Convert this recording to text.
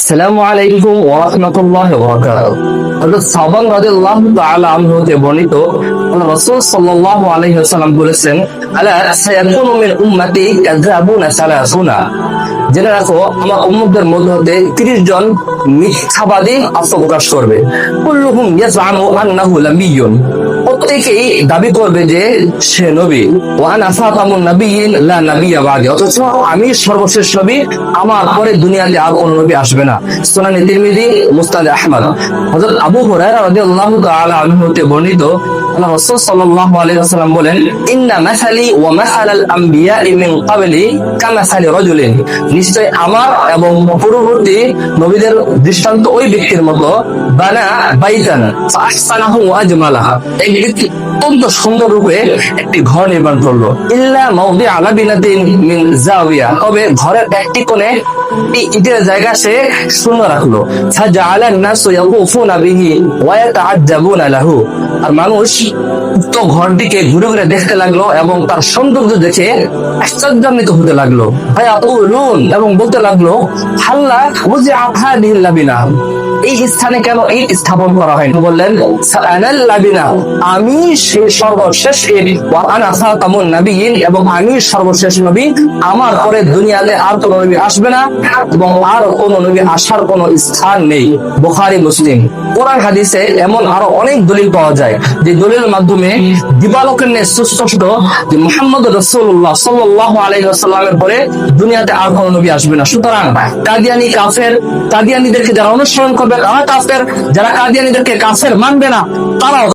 আসসালামু আলাইকুম ওয়া রাহমাতুল্লাহি ওয়া বারাকাতুহু। হযরত সাওবান রাদিয়াল্লাহু তাআলা আনহু হতে বর্ণিত, রাসূল সাল্লাল্লাহু আলাইহি ওয়াসাল্লাম বলেছেন, আলা সায়াকুনু মিন উম্মতি কাযাবুনা সালাসুনা। জেনে রাখো, আমার উম্মতদের মধ্য হতে 30 জন মিথ্যাবাদী আত্মপ্রকাশ করবে। কুল্লুহুম ইয়াজআমু আন্নাহু নাবিয়্যুন, প্রত্যেকেই দাবি করবে যে সে নবী। ওয়া আনা খাতামুন নাবিয়্যিন লা নাবিয়্যা বাদি, অথচ আমি সর্বশেষ নবী, আমার পরে দুনিয়াতে আর কোন নবী আসবে না। সুনান তিরমিজি, মুসনাদ আহমদ। হযরত আবু হুরায়রা রাদিয়াল্লাহু তাআলা আনহু হতে বর্ণিত, আল্লাহ রাসূল সাল্লাল্লাহু আলাইহি ওয়াসাল্লাম বলেন, ইন্না মাসালি ওয়া মাসালাল আমবিয়া'i মিন ক্বাবলি কামাসালি রাজুলিন, নিশ্চয় আমার এবং পূর্ববর্তী নবীদের দৃষ্টান্ত ওই ব্যক্তির মতো, বানা বাইতান ফাহসানাহু ওয়া আজমালাহা, এই ব্যক্তি অত্যন্ত সুন্দর রূপে একটি ঘর নির্মাণ করলো। ইল্লা মাওদিআ লাবিনাতিন মিন জাওিয়া, তবে ঘরের একটি কোণে ইটের জায়গা সে শূন্য রাখলো। ফাজআলান নাসু ইয়াকুফুনা বিহি ওয়া ইয়াতাআজ্জাবুনা লাহু, আর মানুষ উক্ত ঘরটিকে ঘুরে ঘুরে দেখতে লাগলো এবং তার সৌন্দর্য দেখে আশ্চর্যান্বিত হতে লাগলো। ফায়াকুলুন, এবং বলতে লাগলো, হাল্লা ওয়াজিআ হাদিহিল লাবিনা, এই স্থানে কেন ইট স্থাপন করা হয়? বললেন, আনাল লাবিনা, আমি সেই সর্বশেষ ইট, ওয়া আনা খাতামুন নাবিয়্যিন, এবং আমি সর্বশেষ নবী, আমার পরে দুনিয়াতে আর কোন নবী আসবে না এবং আর কোন নবী আসার কোন স্থান নেই। বুখারী, মুসলিম। কোরআন হাদিসে এমন আরো অনেক দলিল পাওয়া যায়, যে দলিলের মাধ্যমে দিবালোকের ন্যায় সুস্পষ্ট যে মুহাম্মদ রাসূলুল্লাহ সাল্লাল্লাহু আলাইহি ওয়াসাল্লামের পরে দুনিয়াতে আর কোন নবী আসবে না। সুতরাং কাদিয়ানী কাফের, কাদিয়ানীদেরকে যারা অনুসরণ করবে তারা কাফের, যারা কাদিয়ানীদেরকে কাফের মানবে না তারাও